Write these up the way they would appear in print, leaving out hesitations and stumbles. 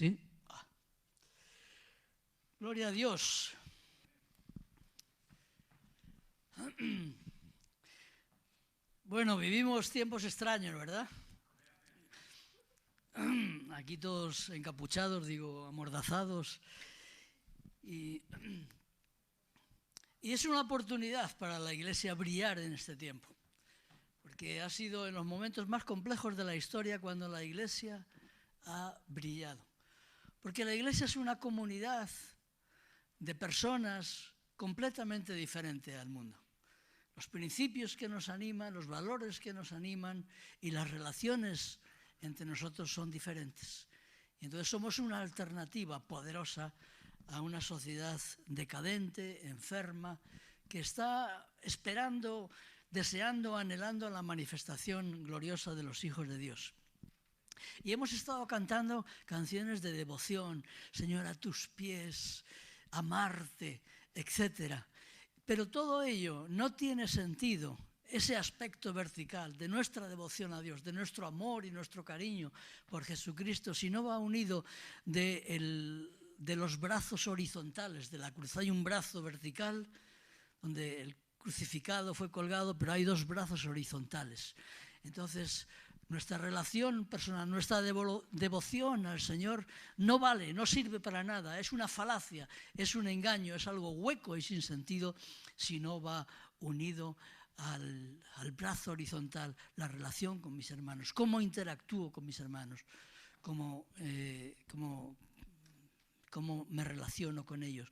¿Sí? Gloria a Dios. Bueno, vivimos tiempos extraños, ¿verdad? Aquí todos encapuchados, digo, amordazados. Y es una oportunidad para la Iglesia brillar en este tiempo. Porque ha sido en los momentos más complejos de la historia cuando la Iglesia ha brillado. Porque la Iglesia es una comunidad de personas completamente diferente al mundo. Los principios que nos animan, los valores que nos animan y las relaciones entre nosotros son diferentes. Y entonces somos una alternativa poderosa a una sociedad decadente, enferma, que está esperando, deseando, anhelando la manifestación gloriosa de los hijos de Dios. Y hemos estado cantando canciones de devoción, Señor, a tus pies, amarte, etcétera. Pero todo ello no tiene sentido, ese aspecto vertical de nuestra devoción a Dios, de nuestro amor y nuestro cariño por Jesucristo, si no va unido de los brazos horizontales de la cruz. Hay un brazo vertical donde el crucificado fue colgado, pero hay dos brazos horizontales. Entonces, nuestra relación personal, nuestra devoción al Señor no vale, no sirve para nada, es una falacia, es un engaño, es algo hueco y sin sentido si no va unido al brazo horizontal, la relación con mis hermanos, cómo interactúo con mis hermanos, cómo me relaciono con ellos.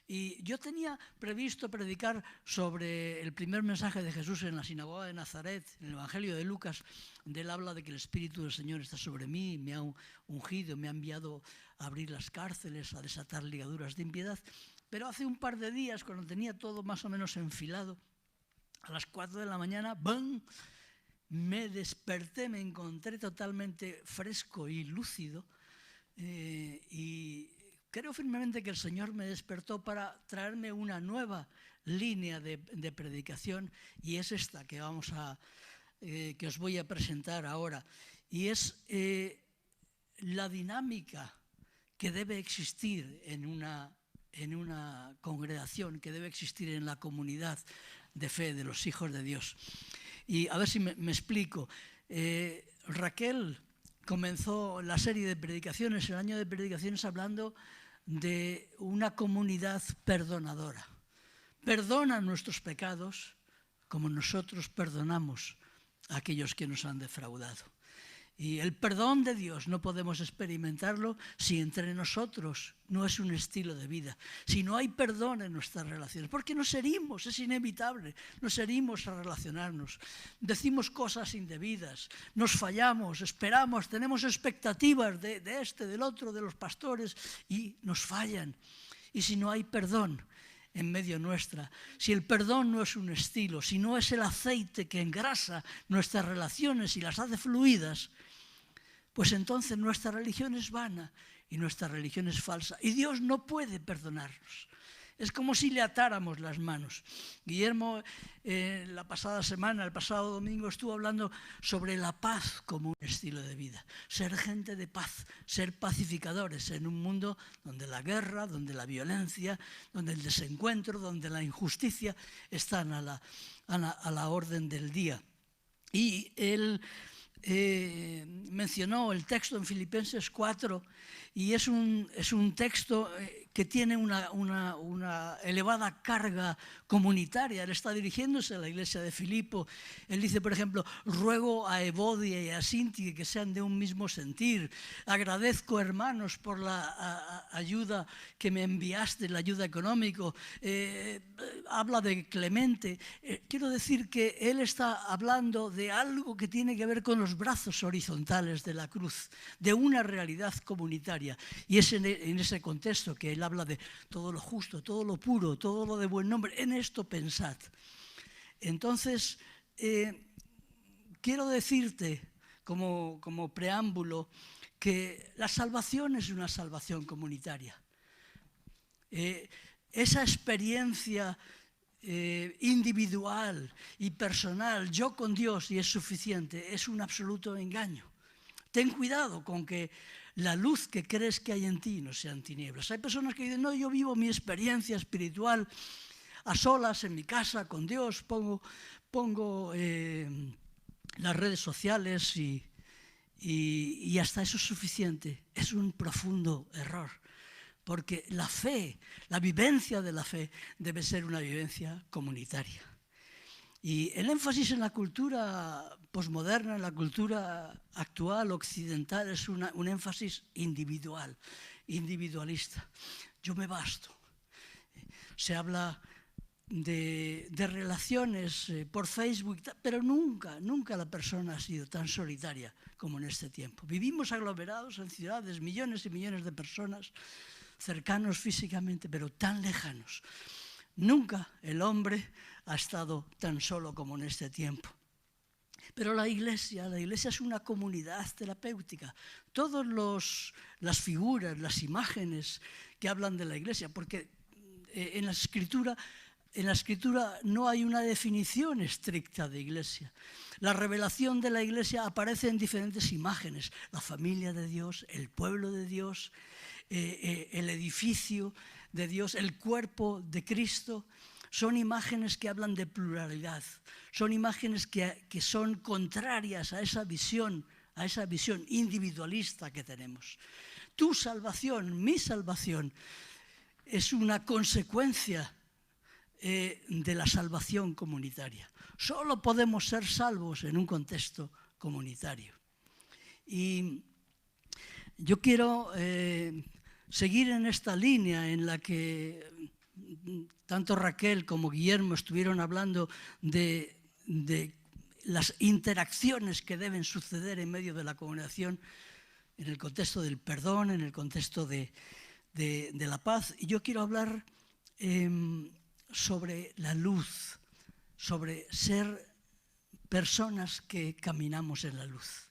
Y yo tenía previsto predicar sobre el primer mensaje de Jesús en la sinagoga de Nazaret, en el Evangelio de Lucas, donde él habla de que el Espíritu del Señor está sobre mí, me ha ungido, me ha enviado a abrir las cárceles, a desatar ligaduras de impiedad. Pero hace un par de días, cuando tenía todo más o menos enfilado, a las 4 de la mañana, ¡bam!, me desperté, me encontré totalmente fresco y lúcido y creo firmemente que el Señor me despertó para traerme una nueva línea de predicación y es esta que que os voy a presentar ahora. Y es la dinámica que debe existir en una congregación, que debe existir en la comunidad de fe de los hijos de Dios. Y a ver si me explico. Raquel comenzó la serie de predicaciones, el año de predicaciones, hablando de una comunidad perdonadora. Perdona nuestros pecados como nosotros perdonamos a aquellos que nos han defraudado. Y el perdón de Dios no podemos experimentarlo si entre nosotros no es un estilo de vida, si no hay perdón en nuestras relaciones, porque nos herimos, es inevitable, nos herimos a relacionarnos, decimos cosas indebidas, nos fallamos, esperamos, tenemos expectativas de este, del otro, de los pastores y nos fallan. Y si no hay perdón en medio nuestra, si el perdón no es un estilo, si no es el aceite que engrasa nuestras relaciones y las hace fluidas, pues entonces nuestra religión es vana y nuestra religión es falsa. Y Dios no puede perdonarnos. Es como si le atáramos las manos. Guillermo, la pasada semana, el pasado domingo, estuvo hablando sobre la paz como un estilo de vida. Ser gente de paz, ser pacificadores en un mundo donde la guerra, donde la violencia, donde el desencuentro, donde la injusticia están a la orden del día. Y él mencionó el texto en Filipenses 4 y es un texto que tiene una elevada carga comunitaria. Él está dirigiéndose a la iglesia de Filipo. Él dice, por ejemplo, ruego a Evodia y a Sinti que sean de un mismo sentir. Agradezco, hermanos, por la ayuda que me enviaste, la ayuda económica. Habla de Clemente. Quiero decir que él está hablando de algo que tiene que ver con los brazos horizontales de la cruz, de una realidad comunitaria. Y es en ese contexto que él habla de todo lo justo, todo lo puro, todo lo de buen nombre. En esto pensad. Entonces, quiero decirte como preámbulo que la salvación es una salvación comunitaria. Esa experiencia individual y personal, yo con Dios y es suficiente, es un absoluto engaño. Ten cuidado con que la luz que crees que hay en ti no sean tinieblas. Hay personas que dicen, no, yo vivo mi experiencia espiritual a solas en mi casa con Dios, pongo las redes sociales y hasta eso es suficiente. Es un profundo error, porque la fe, la vivencia de la fe debe ser una vivencia comunitaria. Y el énfasis en la cultura posmoderna, en la cultura actual, occidental, es un énfasis individual, individualista. Yo me basto. Se habla de relaciones por Facebook, pero nunca la persona ha sido tan solitaria como en este tiempo. Vivimos aglomerados en ciudades, millones y millones de personas, cercanos físicamente, pero tan lejanos. Nunca el hombre ha estado tan solo como en este tiempo. Pero la iglesia es una comunidad terapéutica. Todas las figuras, las imágenes que hablan de la iglesia, porque en la escritura no hay una definición estricta de iglesia. La revelación de la iglesia aparece en diferentes imágenes. La familia de Dios, el pueblo de Dios, el edificio de Dios, el cuerpo de Cristo. Son imágenes que hablan de pluralidad. Son imágenes que son contrarias a esa visión individualista que tenemos. Tu salvación, mi salvación, es una consecuencia de la salvación comunitaria. Solo podemos ser salvos en un contexto comunitario. Y yo quiero seguir en esta línea en la que tanto Raquel como Guillermo estuvieron hablando de las interacciones que deben suceder en medio de la congregación, en el contexto del perdón, en el contexto de la paz. Y yo quiero hablar sobre la luz, sobre ser personas que caminamos en la luz.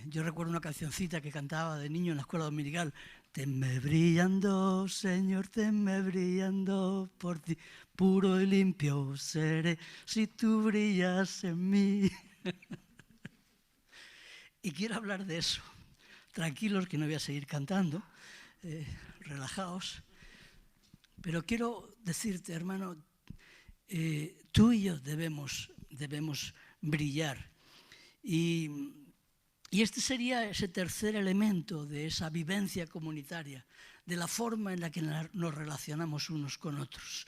Yo recuerdo una cancioncita que cantaba de niño en la escuela dominical. Tenme brillando, Señor, tenme brillando, por ti puro y limpio seré, si tú brillas en mí. Y quiero hablar de eso. Tranquilos, que no voy a seguir cantando, relajaos. Pero quiero decirte, hermano, tú y yo debemos brillar. Y este sería ese tercer elemento de esa vivencia comunitaria, de la forma en la que nos relacionamos unos con otros.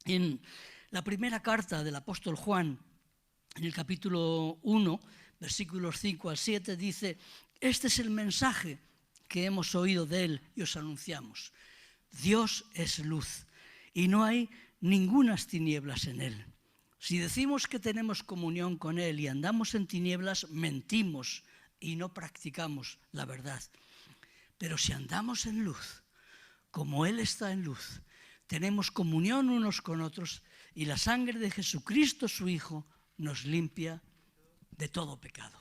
En la primera carta del apóstol Juan, en el capítulo 1, versículos 5 al 7, dice: este es el mensaje que hemos oído de él y os anunciamos. Dios es luz y no hay ningunas tinieblas en él. Si decimos que tenemos comunión con él y andamos en tinieblas, mentimos y no practicamos la verdad. Pero si andamos en luz, como él está en luz, tenemos comunión unos con otros y la sangre de Jesucristo, su Hijo, nos limpia de todo pecado.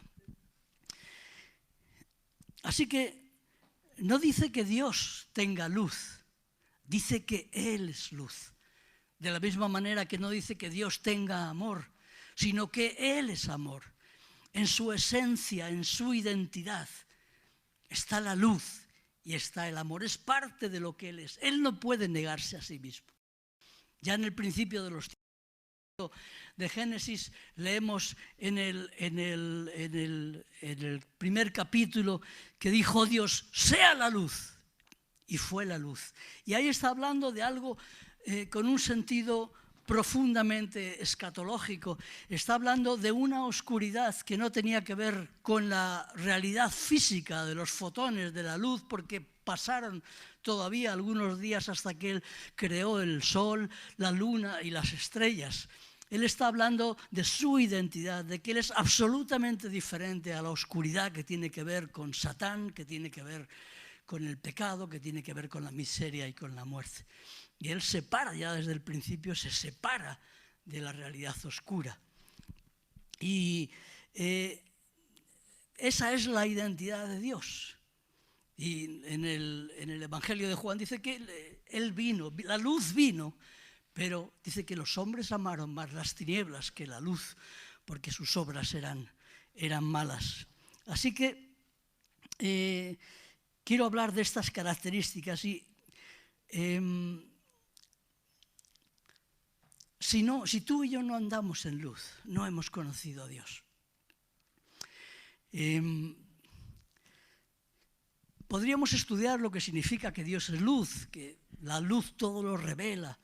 Así que no dice que Dios tenga luz, dice que Él es luz. De la misma manera que no dice que Dios tenga amor, sino que Él es amor. En su esencia, en su identidad, está la luz y está el amor. Es parte de lo que Él es. Él no puede negarse a sí mismo. Ya en el principio de los tiempos de Génesis leemos en el primer capítulo que dijo Dios: sea la luz, y fue la luz. Y ahí está hablando de algo con un sentido profundamente escatológico. Está hablando de una oscuridad que no tenía que ver con la realidad física de los fotones de la luz, porque pasaron todavía algunos días hasta que Él creó el sol, la luna y las estrellas. Él está hablando de su identidad, de que Él es absolutamente diferente a la oscuridad que tiene que ver con Satán, que tiene que ver con el pecado, que tiene que ver con la miseria y con la muerte. Y Él separa, ya desde el principio, se separa de la realidad oscura. Y esa es la identidad de Dios. Y en el Evangelio de Juan dice que Él vino, la luz vino Pero dice que los hombres amaron más las tinieblas que la luz, porque sus obras eran malas. Así que quiero hablar de estas características y si tú y yo no andamos en luz, no hemos conocido a Dios. Podríamos estudiar lo que significa que Dios es luz, que la luz todo lo revela,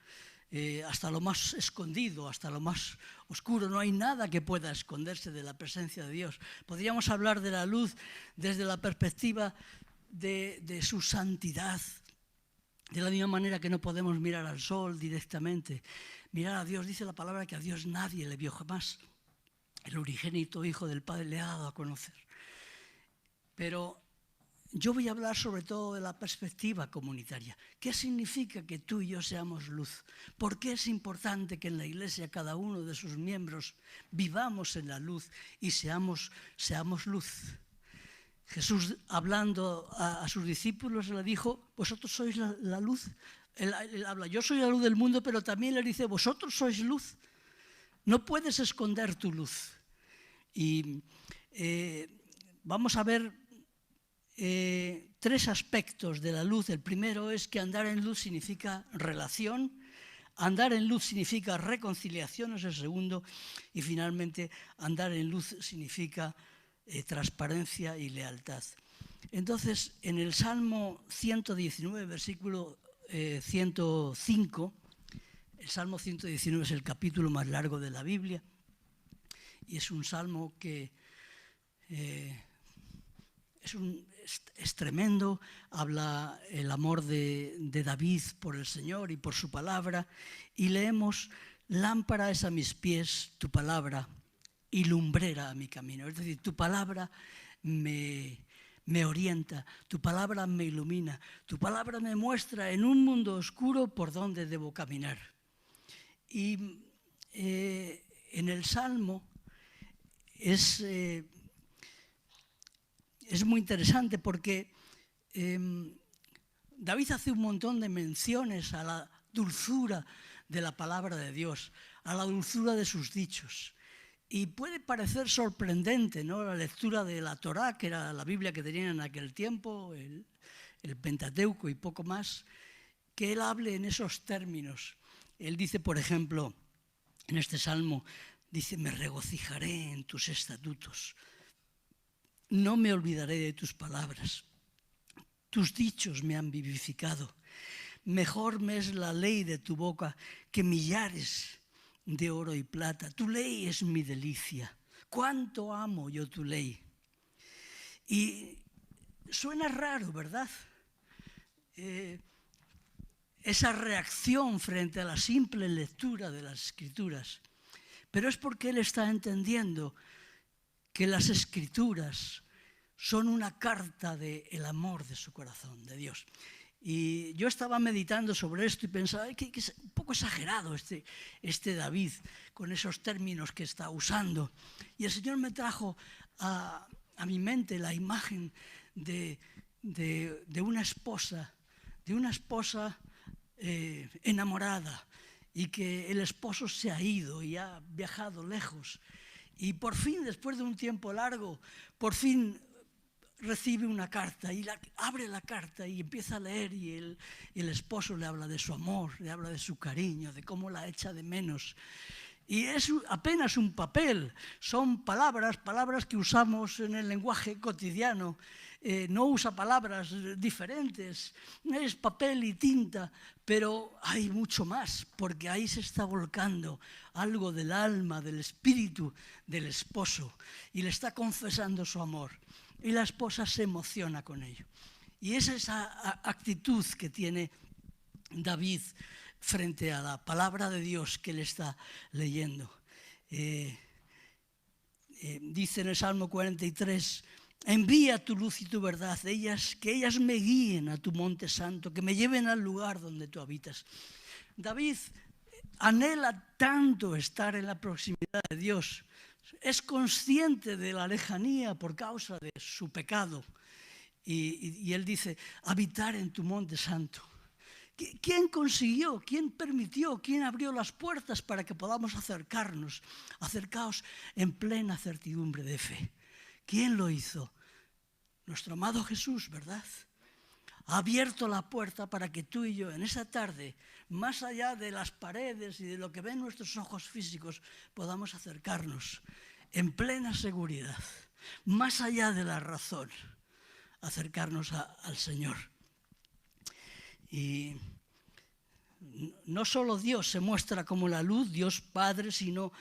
hasta lo más escondido, hasta lo más oscuro. No hay nada que pueda esconderse de la presencia de Dios. Podríamos hablar de la luz desde la perspectiva de su santidad, de la misma manera que no podemos mirar al sol directamente. Mirar a Dios, dice la palabra que a Dios nadie le vio jamás. El unigénito Hijo del Padre le ha dado a conocer. Pero yo voy a hablar sobre todo de la perspectiva comunitaria. ¿Qué significa que tú y yo seamos luz? ¿Por qué es importante que en la Iglesia cada uno de sus miembros vivamos en la luz y seamos luz? Jesús, hablando a sus discípulos, le dijo, vosotros sois la luz. Él habla, yo soy la luz del mundo, pero también le dice, vosotros sois luz. No puedes esconder tu luz. Y vamos a ver 3 aspectos de la luz. El primero es que andar en luz significa relación, andar en luz significa reconciliación, es el segundo, y finalmente andar en luz significa transparencia y lealtad. Entonces, en el Salmo 119, versículo 105, el Salmo 119 es el capítulo más largo de la Biblia y es un salmo que es tremendo, habla el amor de David por el Señor y por su palabra, y leemos, lámpara es a mis pies tu palabra y lumbrera a mi camino. Es decir, tu palabra me orienta, tu palabra me ilumina, tu palabra me muestra en un mundo oscuro por dónde debo caminar. Y en el Salmo es muy interesante porque David hace un montón de menciones a la dulzura de la palabra de Dios, a la dulzura de sus dichos. Y puede parecer sorprendente, ¿no?, la lectura de la Torá, que era la Biblia que tenían en aquel tiempo, el Pentateuco y poco más, que él hable en esos términos. Él dice, por ejemplo, en este salmo, dice, me regocijaré en tus estatutos, no me olvidaré de tus palabras, tus dichos me han vivificado, mejor me es la ley de tu boca que millares de oro y plata. Tu ley es mi delicia. Cuánto amo yo tu ley. Y suena raro, ¿verdad? Esa reacción frente a la simple lectura de las Escrituras. Pero es porque él está entendiendo que las Escrituras son una carta del amor de su corazón, de Dios. Y yo estaba meditando sobre esto y pensaba que es un poco exagerado este David con esos términos que está usando. Y el Señor me trajo a mi mente la imagen de una esposa enamorada, y que el esposo se ha ido y ha viajado lejos. Y por fin, después de un tiempo largo, por fin recibe una carta y abre la carta y empieza a leer, y el esposo le habla de su amor, le habla de su cariño, de cómo la echa de menos. Y es apenas un papel, son palabras que usamos en el lenguaje cotidiano. No usa palabras diferentes, es papel y tinta, pero hay mucho más, porque ahí se está volcando algo del alma, del espíritu del esposo, y le está confesando su amor. Y la esposa se emociona con ello. Y es esa actitud que tiene David frente a la palabra de Dios que él está leyendo. Dice en el Salmo 43, envía tu luz y tu verdad, que ellas me guíen a tu monte santo, que me lleven al lugar donde tú habitas. David anhela tanto estar en la proximidad de Dios. Es consciente de la lejanía por causa de su pecado. Y él dice, habitar en tu monte santo. ¿Quién consiguió? ¿Quién permitió? ¿Quién abrió las puertas para que podamos acercarnos? Acercaos en plena certidumbre de fe. ¿Quién lo hizo? Nuestro amado Jesús, ¿verdad? Ha abierto la puerta para que tú y yo en esa tarde, más allá de las paredes y de lo que ven nuestros ojos físicos, podamos acercarnos en plena seguridad, más allá de la razón, acercarnos al Señor. Y no solo Dios se muestra como la luz, Dios Padre, sino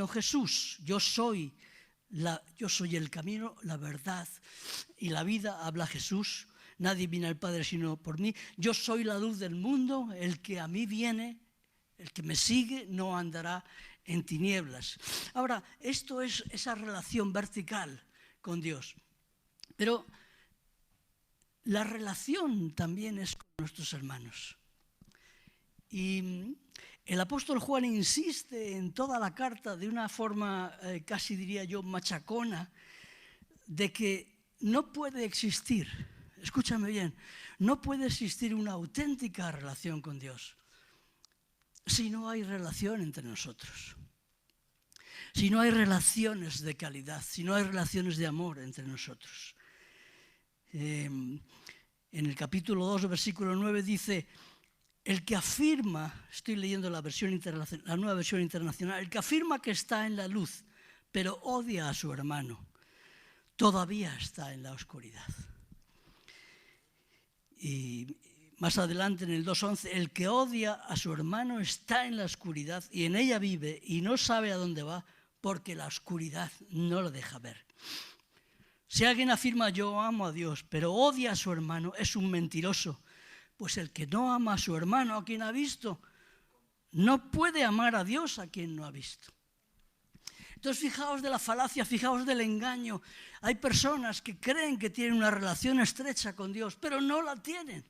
Jesús. Yo soy el camino, la verdad y la vida, habla Jesús. Nadie viene al Padre sino por mí. Yo soy la luz del mundo, el que a mí viene, el que me sigue, no andará en tinieblas. Ahora, esto es esa relación vertical con Dios. Pero la relación también es con nuestros hermanos. Y el apóstol Juan insiste en toda la carta de una forma, casi diría yo, machacona, de que no puede existir, escúchame bien, no puede existir una auténtica relación con Dios si no hay relación entre nosotros, si no hay relaciones de calidad, si no hay relaciones de amor entre nosotros. En el capítulo 2, versículo 9 dice: el que afirma, estoy leyendo la nueva versión internacional, el que afirma que está en la luz, pero odia a su hermano, todavía está en la oscuridad. Y más adelante en el 2.11, el que odia a su hermano está en la oscuridad y en ella vive y no sabe a dónde va porque la oscuridad no lo deja ver. Si alguien afirma yo amo a Dios, pero odia a su hermano, es un mentiroso. Pues el que no ama a su hermano, a quien ha visto, no puede amar a Dios a quien no ha visto. Entonces, fijaos de la falacia, fijaos del engaño. Hay personas que creen que tienen una relación estrecha con Dios, pero no la tienen.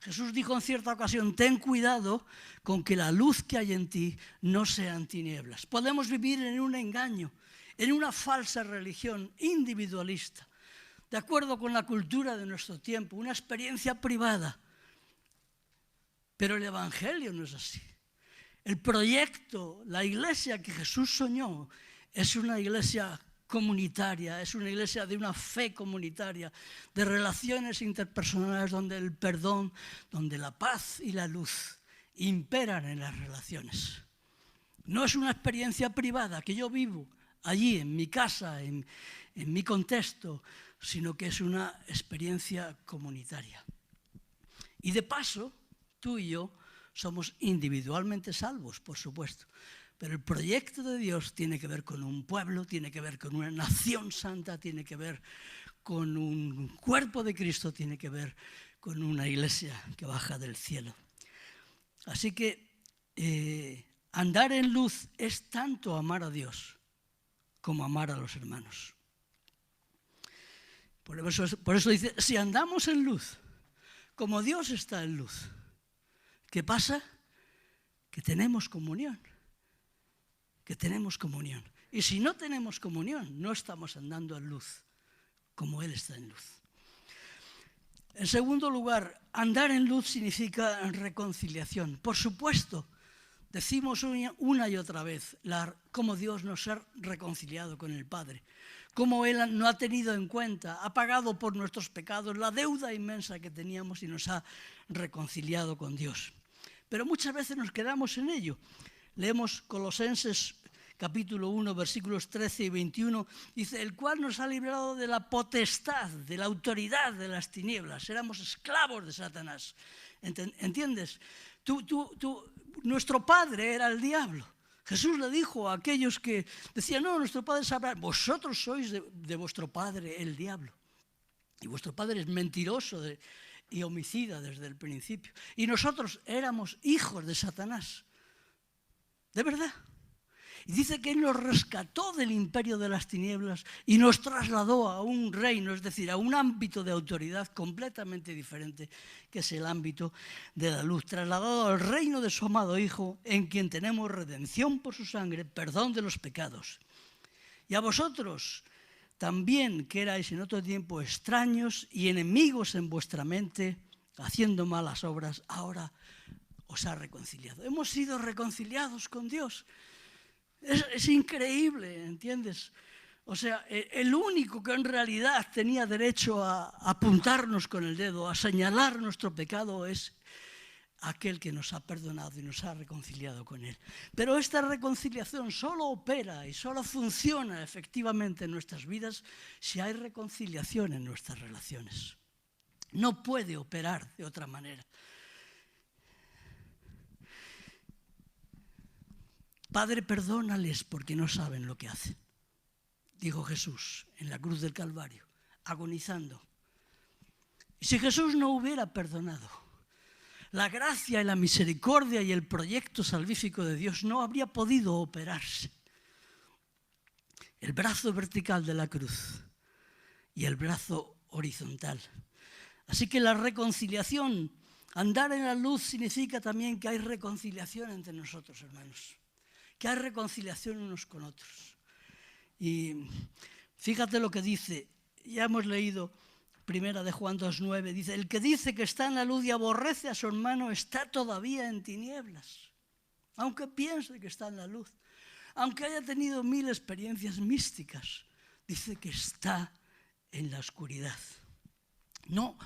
Jesús dijo en cierta ocasión: ten cuidado con que la luz que hay en ti no sean tinieblas. Podemos vivir en un engaño, en una falsa religión individualista, de acuerdo con la cultura de nuestro tiempo, una experiencia privada. Pero el Evangelio no es así. El proyecto, la iglesia que Jesús soñó, es una iglesia comunitaria, es una iglesia de una fe comunitaria, de relaciones interpersonales donde el perdón, donde la paz y la luz imperan en las relaciones. No es una experiencia privada que yo vivo allí, en mi casa, en mi contexto, sino que es una experiencia comunitaria. Y de paso, tú y yo somos individualmente salvos, por supuesto, pero el proyecto de Dios tiene que ver con un pueblo, tiene que ver con una nación santa, tiene que ver con un cuerpo de Cristo, tiene que ver con una iglesia que baja del cielo. Así que andar en luz es tanto amar a Dios como amar a los hermanos. Por eso dice, si andamos en luz, como Dios está en luz, ¿qué pasa? Que tenemos comunión. Que tenemos comunión. Y si no tenemos comunión, no estamos andando en luz, como Él está en luz. En segundo lugar, andar en luz significa reconciliación. Por supuesto, decimos una y otra vez cómo Dios nos ha reconciliado con el Padre, cómo Él no ha tenido en cuenta, ha pagado por nuestros pecados la deuda inmensa que teníamos y nos ha reconciliado con Dios. Pero muchas veces nos quedamos en ello. Leemos Colosenses capítulo 1, versículos 13 y 21, dice, el cual nos ha librado de la potestad, de la autoridad de las tinieblas. Éramos esclavos de Satanás. ¿Entiendes? Nuestro padre era el diablo. Jesús le dijo a aquellos que decían, no, nuestro padre es Abraham. Vosotros sois de vuestro padre el diablo. Y vuestro padre es mentiroso y homicida desde el principio. Y nosotros éramos hijos de Satanás. ¿De verdad? Y dice que Él nos rescató del imperio de las tinieblas y nos trasladó a un reino, es decir, a un ámbito de autoridad completamente diferente, que es el ámbito de la luz. Trasladado al reino de su amado Hijo, en quien tenemos redención por su sangre, perdón de los pecados. Y a vosotros también, que erais en otro tiempo extraños y enemigos en vuestra mente, haciendo malas obras, ahora os ha reconciliado. Hemos sido reconciliados con Dios. Es increíble, ¿entiendes? O sea, el único que en realidad tenía derecho a apuntarnos con el dedo, a señalar nuestro pecado, es aquel que nos ha perdonado y nos ha reconciliado con Él. Pero esta reconciliación solo opera y solo funciona efectivamente en nuestras vidas si hay reconciliación en nuestras relaciones. No puede operar de otra manera. Padre, perdónales porque no saben lo que hacen, dijo Jesús en la cruz del Calvario, agonizando. Y si Jesús no hubiera perdonado, la gracia y la misericordia y el proyecto salvífico de Dios no habría podido operarse. El brazo vertical de la cruz y el brazo horizontal. Así que la reconciliación, andar en la luz, significa también que hay reconciliación entre nosotros, hermanos. Que hay reconciliación unos con otros. Y fíjate lo que dice, ya hemos leído Primera de Juan 2:9, dice, el que dice que está en la luz y aborrece a su hermano está todavía en tinieblas, aunque piense que está en la luz, aunque haya tenido 1000 experiencias místicas, dice que está en la oscuridad. No,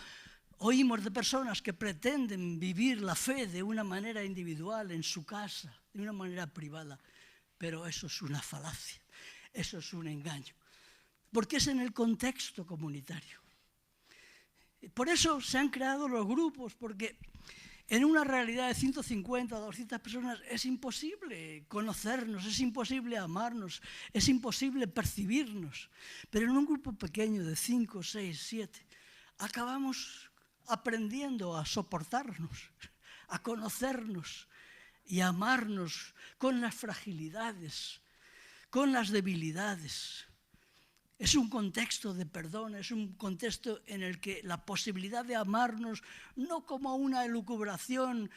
oímos de personas que pretenden vivir la fe de una manera individual, en su casa, de una manera privada, pero eso es una falacia, eso es un engaño, porque es en el contexto comunitario. Por eso se han creado los grupos, porque en una realidad de 150 o 200 personas es imposible conocernos, es imposible amarnos, es imposible percibirnos, pero en un grupo pequeño de 5, 6, 7, acabamos aprendiendo a soportarnos, a conocernos y a amarnos con las fragilidades, con las debilidades. Es un contexto de perdón, es un contexto en el que la posibilidad de amarnos no como una elucubración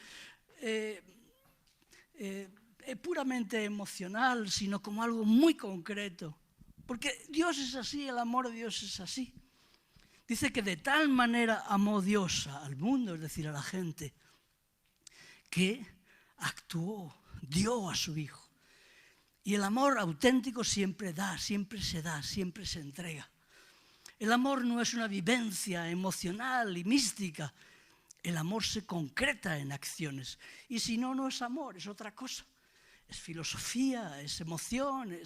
puramente emocional, sino como algo muy concreto. Porque Dios es así, el amor de Dios es así. Dice que de tal manera amó Dios al mundo, es decir, a la gente, que actuó, dio a su Hijo. Y el amor auténtico siempre da, siempre se entrega. El amor no es una vivencia emocional y mística. El amor se concreta en acciones. Y si no, no es amor, es otra cosa. Es filosofía, es emoción,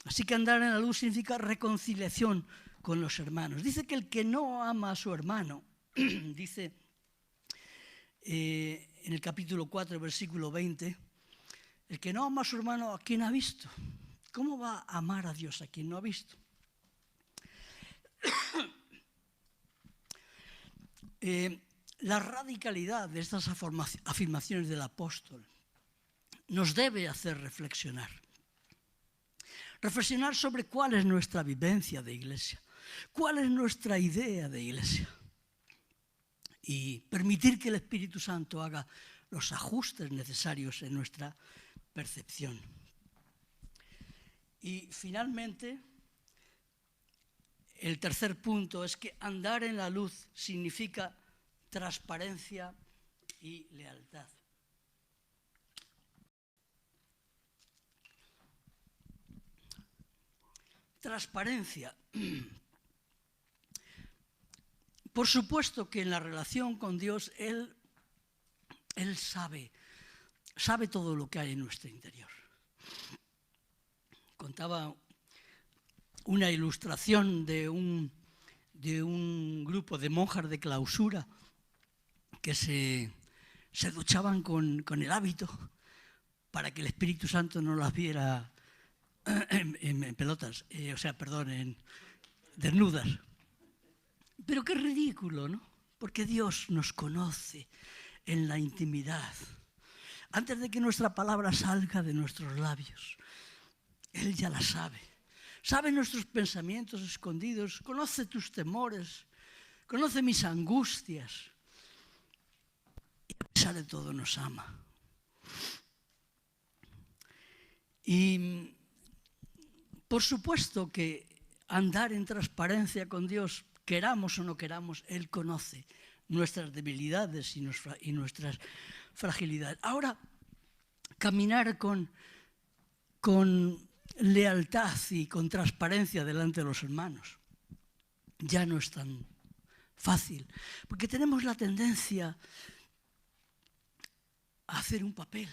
Así que andar en la luz significa reconciliación con los hermanos. Dice que el que no ama a su hermano, dice en el capítulo 4, versículo 20, el que no ama a su hermano, ¿a quién ha visto? ¿Cómo va a amar a Dios a quien no ha visto? La radicalidad de estas afirmaciones del apóstol nos debe hacer reflexionar. Reflexionar sobre cuál es nuestra vivencia de iglesia, cuál es nuestra idea de iglesia. Y permitir que el Espíritu Santo haga los ajustes necesarios en nuestra percepción. Y finalmente, el tercer punto es que andar en la luz significa transparencia y lealtad. Transparencia. Por supuesto que en la relación con Dios, Él sabe todo lo que hay en nuestro interior. Contaba una ilustración de un grupo de monjas de clausura que se duchaban con el hábito para que el Espíritu Santo no las viera en pelotas, desnudas. Pero qué ridículo, ¿no? Porque Dios nos conoce en la intimidad. Antes de que nuestra palabra salga de nuestros labios, Él ya la sabe. Sabe nuestros pensamientos escondidos, conoce tus temores, conoce mis angustias. Y a pesar de todo nos ama. Y por supuesto que andar en transparencia con Dios, queramos o no queramos, Él conoce nuestras debilidades y nuestras fragilidades. Ahora, caminar con lealtad y con transparencia delante de los hermanos ya no es tan fácil, porque tenemos la tendencia a hacer un papel.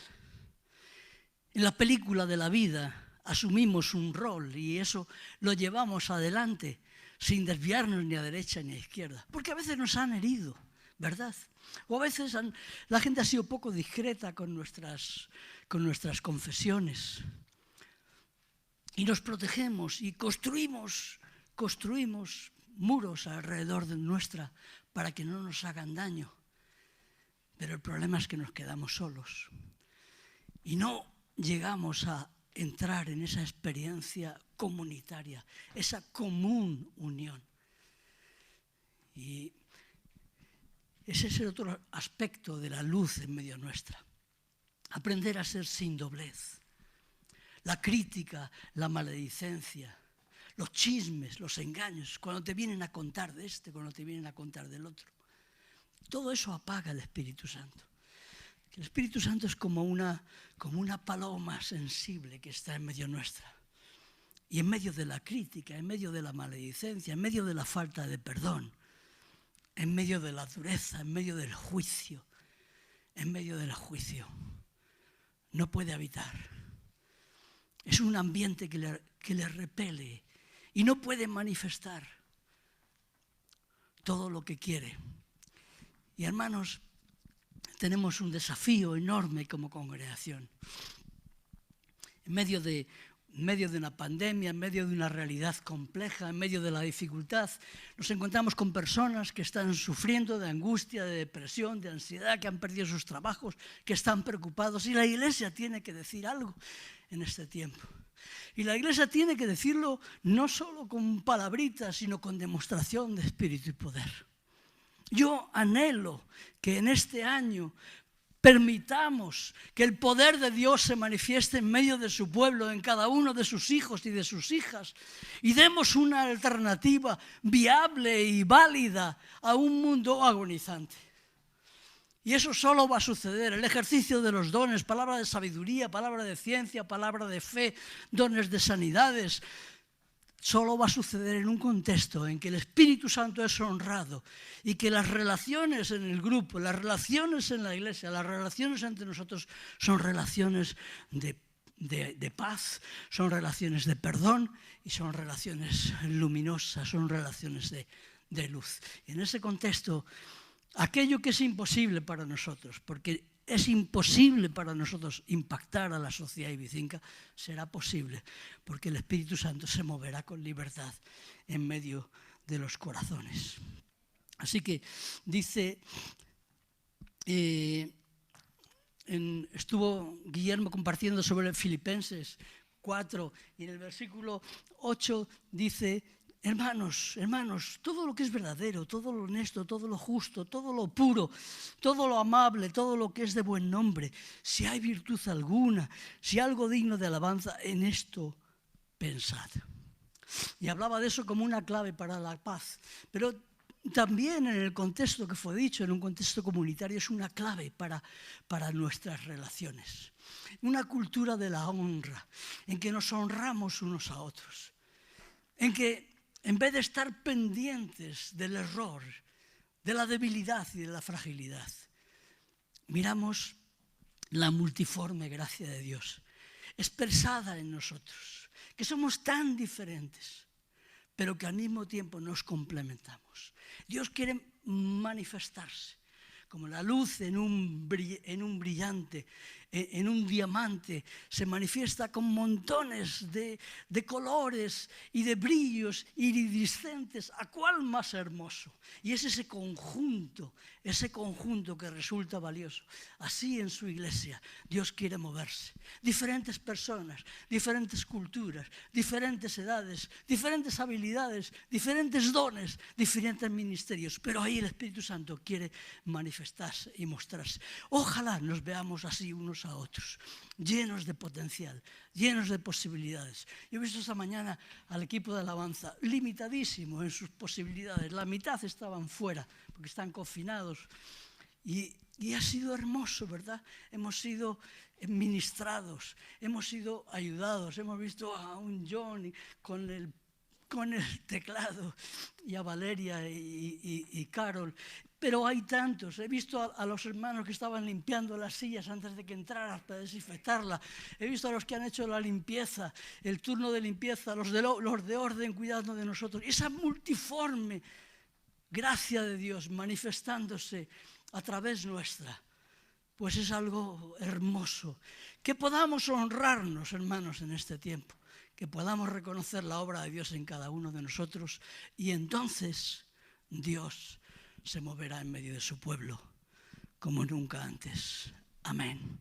En la película de la vida asumimos un rol y eso lo llevamos adelante sin desviarnos ni a derecha ni a izquierda, porque a veces nos han herido, ¿verdad? O a veces la gente ha sido poco discreta con nuestras confesiones y nos protegemos y construimos muros alrededor de nuestra para que no nos hagan daño. Pero el problema es que nos quedamos solos y no llegamos a entrar en esa experiencia comunitaria, esa común unión. Y ese es el otro aspecto de la luz en medio nuestra. Aprender a ser sin doblez. La crítica, la maledicencia, los chismes, los engaños, cuando te vienen a contar de este, cuando te vienen a contar del otro. Todo eso apaga el Espíritu Santo. El Espíritu Santo es como una paloma sensible que está en medio nuestra. Y en medio de la crítica, en medio de la maledicencia, en medio de la falta de perdón, en medio de la dureza, en medio del juicio, no puede habitar. Es un ambiente que le repele y no puede manifestar todo lo que quiere. Y hermanos, tenemos un desafío enorme como congregación. En medio de una pandemia, en medio de una realidad compleja, en medio de la dificultad, nos encontramos con personas que están sufriendo de angustia, de depresión, de ansiedad, que han perdido sus trabajos, que están preocupados. Y la Iglesia tiene que decir algo en este tiempo. Y la Iglesia tiene que decirlo no solo con palabritas, sino con demostración de espíritu y poder. Yo anhelo que en este año permitamos que el poder de Dios se manifieste en medio de su pueblo, en cada uno de sus hijos y de sus hijas, y demos una alternativa viable y válida a un mundo agonizante. Y eso solo va a suceder, el ejercicio de los dones, palabra de sabiduría, palabra de ciencia, palabra de fe, dones de sanidades, solo va a suceder en un contexto en que el Espíritu Santo es honrado y que las relaciones en el grupo, las relaciones en la iglesia, las relaciones entre nosotros son relaciones de paz, son relaciones de perdón y son relaciones luminosas, son relaciones de luz. Y en ese contexto, aquello que es imposible para nosotros, porque es imposible para nosotros impactar a la sociedad ibicenca, será posible, porque el Espíritu Santo se moverá con libertad en medio de los corazones. Así que dice, estuvo Guillermo compartiendo sobre Filipenses 4 y en el versículo 8 dice: Hermanos, todo lo que es verdadero, todo lo honesto, todo lo justo, todo lo puro, todo lo amable, todo lo que es de buen nombre, si hay virtud alguna, si hay algo digno de alabanza, en esto pensad. Y hablaba de eso como una clave para la paz, pero también en el contexto que fue dicho, en un contexto comunitario, es una clave para nuestras relaciones. Una cultura de la honra, en que nos honramos unos a otros, en que en vez de estar pendientes del error, de la debilidad y de la fragilidad, miramos la multiforme gracia de Dios expresada en nosotros, que somos tan diferentes, pero que al mismo tiempo nos complementamos. Dios quiere manifestarse como la luz en un brillante, en un diamante, se manifiesta con montones de colores y de brillos iridiscentes, ¿a cuál más hermoso? Y es ese conjunto que resulta valioso. Así en su iglesia Dios quiere moverse. Diferentes personas, diferentes culturas, diferentes edades, diferentes habilidades, diferentes dones, diferentes ministerios, pero ahí el Espíritu Santo quiere manifestarse y mostrarse. Ojalá nos veamos así unos unos a otros, llenos de potencial, llenos de posibilidades. Yo he visto esta mañana al equipo de alabanza limitadísimo en sus posibilidades. La mitad estaban fuera porque están confinados. Y ha sido hermoso, ¿verdad? Hemos sido ministrados, hemos sido ayudados. Hemos visto a un Johnny con el teclado y a Valeria y Carol. Pero hay tantos. He visto a los hermanos que estaban limpiando las sillas antes de que entraras para desinfectarla. He visto a los que han hecho la limpieza, el turno de limpieza, los de orden cuidando de nosotros. Esa multiforme gracia de Dios manifestándose a través nuestra, pues es algo hermoso. Que podamos honrarnos, hermanos, en este tiempo, que podamos reconocer la obra de Dios en cada uno de nosotros, y entonces Dios se moverá en medio de su pueblo como nunca antes. Amén.